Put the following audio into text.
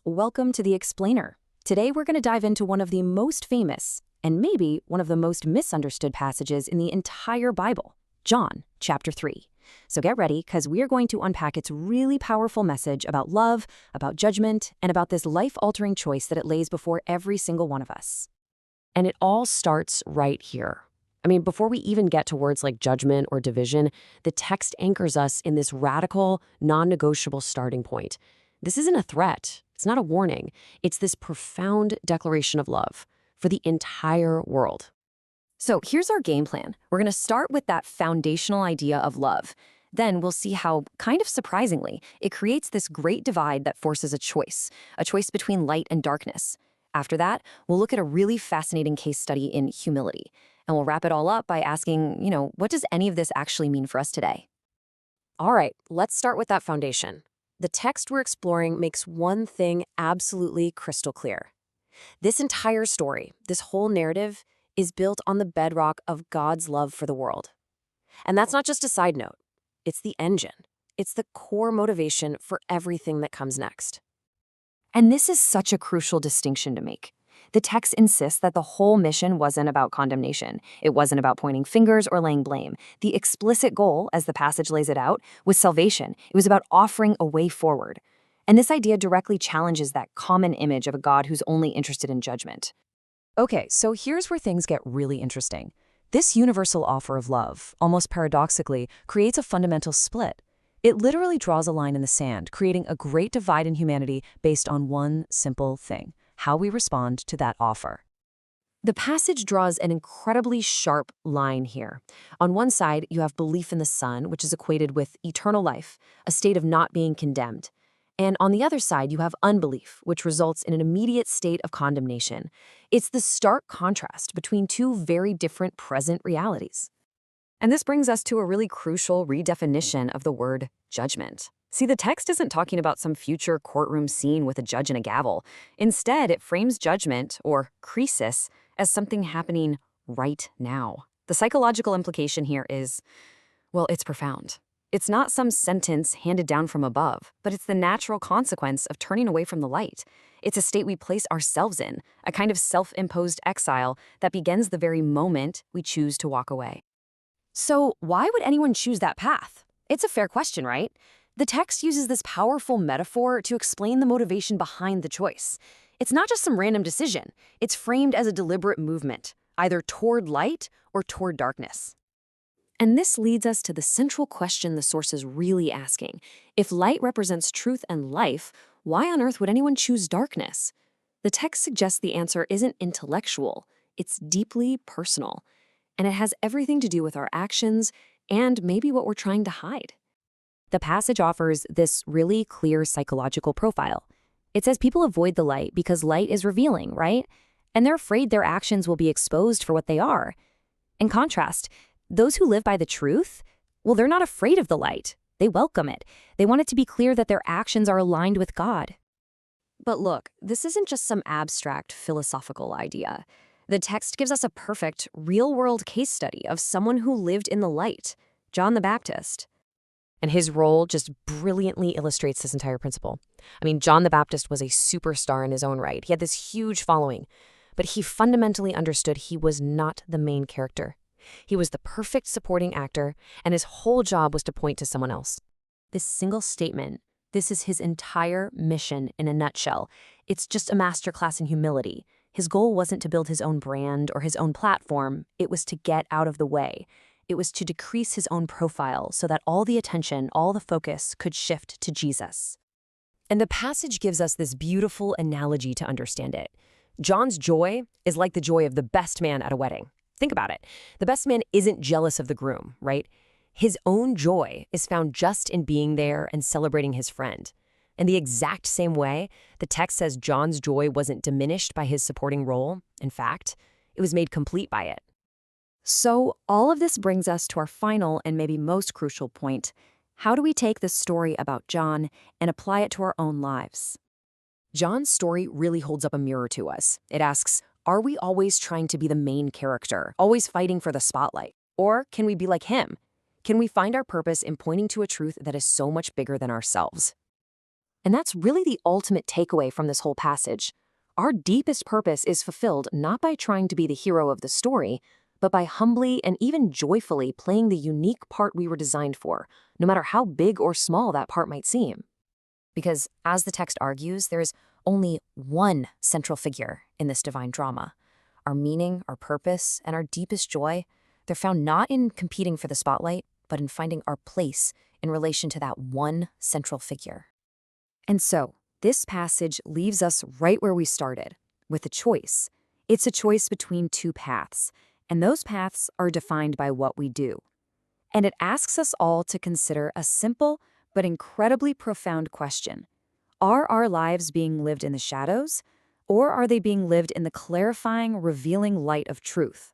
welcome to The Explainer. Today we're going to dive into one of the most famous, and maybe one of the most misunderstood passages in the entire Bible, John chapter 3. So get ready, because we are going to unpack its really powerful message about love, about judgment, and about this life-altering choice that it lays before every single one of us. And it all starts right here. Before we even get to words like judgment or division, the text anchors us in this radical, non-negotiable starting point. This isn't a threat. It's not a warning. It's this profound declaration of love for the entire world. So here's our game plan. We're going to start with that foundational idea of love. Then we'll see how, kind of surprisingly, it creates this great divide that forces a choice between light and darkness. After that, we'll look at a really fascinating case study in humility. And we'll wrap it all up by asking, what does any of this actually mean for us today? All right, let's start with that foundation. The text we're exploring makes one thing absolutely crystal clear. This entire story, this whole narrative, is built on the bedrock of God's love for the world. And that's not just a side note. It's the engine. It's the core motivation for everything that comes next. And this is such a crucial distinction to make. The text insists that the whole mission wasn't about condemnation. It wasn't about pointing fingers or laying blame. The explicit goal, as the passage lays it out, was salvation. It was about offering a way forward. And this idea directly challenges that common image of a God who's only interested in judgment. Okay, so here's where things get really interesting. This universal offer of love, almost paradoxically, creates a fundamental split. It literally draws a line in the sand, creating a great divide in humanity based on one simple thing: how we respond to that offer. The passage draws an incredibly sharp line here. On one side, you have belief in the Son, which is equated with eternal life, a state of not being condemned. And on the other side, you have unbelief, which results in an immediate state of condemnation. It's the stark contrast between two very different present realities. And this brings us to a really crucial redefinition of the word judgment. See, the text isn't talking about some future courtroom scene with a judge and a gavel. Instead, it frames judgment, or krisis, as something happening right now. The psychological implication here is, well, it's profound. It's not some sentence handed down from above, but it's the natural consequence of turning away from the light. It's a state we place ourselves in, a kind of self-imposed exile that begins the very moment we choose to walk away. So why would anyone choose that path? It's a fair question, right? The text uses this powerful metaphor to explain the motivation behind the choice. It's not just some random decision. It's framed as a deliberate movement, either toward light or toward darkness. And this leads us to the central question the source is really asking. If light represents truth and life, why on earth would anyone choose darkness? The text suggests the answer isn't intellectual. It's deeply personal. And it has everything to do with our actions and maybe what we're trying to hide. The passage offers this really clear psychological profile. It says people avoid the light because light is revealing, right? And they're afraid their actions will be exposed for what they are. In contrast, those who live by the truth, well, they're not afraid of the light. They welcome it. They want it to be clear that their actions are aligned with God. But look, this isn't just some abstract philosophical idea. The text gives us a perfect, real-world case study of someone who lived in the light, John the Baptist. And his role just brilliantly illustrates this entire principle. John the Baptist was a superstar in his own right. He had this huge following, but he fundamentally understood he was not the main character. He was the perfect supporting actor, and his whole job was to point to someone else. This single statement, this is his entire mission in a nutshell. It's just a masterclass in humility. His goal wasn't to build his own brand or his own platform. It was to get out of the way. It was to decrease his own profile so that all the attention, all the focus could shift to Jesus. And the passage gives us this beautiful analogy to understand it. John's joy is like the joy of the best man at a wedding. Think about it. The best man isn't jealous of the groom, right? His own joy is found just in being there and celebrating his friend. In the exact same way, the text says John's joy wasn't diminished by his supporting role. In fact, it was made complete by it. So all of this brings us to our final and maybe most crucial point. How do we take this story about John and apply it to our own lives? John's story really holds up a mirror to us. It asks, are we always trying to be the main character, always fighting for the spotlight? Or can we be like him? Can we find our purpose in pointing to a truth that is so much bigger than ourselves? And that's really the ultimate takeaway from this whole passage. Our deepest purpose is fulfilled not by trying to be the hero of the story, but by humbly and even joyfully playing the unique part we were designed for, no matter how big or small that part might seem. Because, as the text argues, there is only one central figure in this divine drama. Our meaning, our purpose, and our deepest joy, they're found not in competing for the spotlight, but in finding our place in relation to that one central figure. And so, this passage leaves us right where we started, with a choice. It's a choice between two paths, and those paths are defined by what we do. And it asks us all to consider a simple but incredibly profound question. Are our lives being lived in the shadows, or are they being lived in the clarifying, revealing light of truth?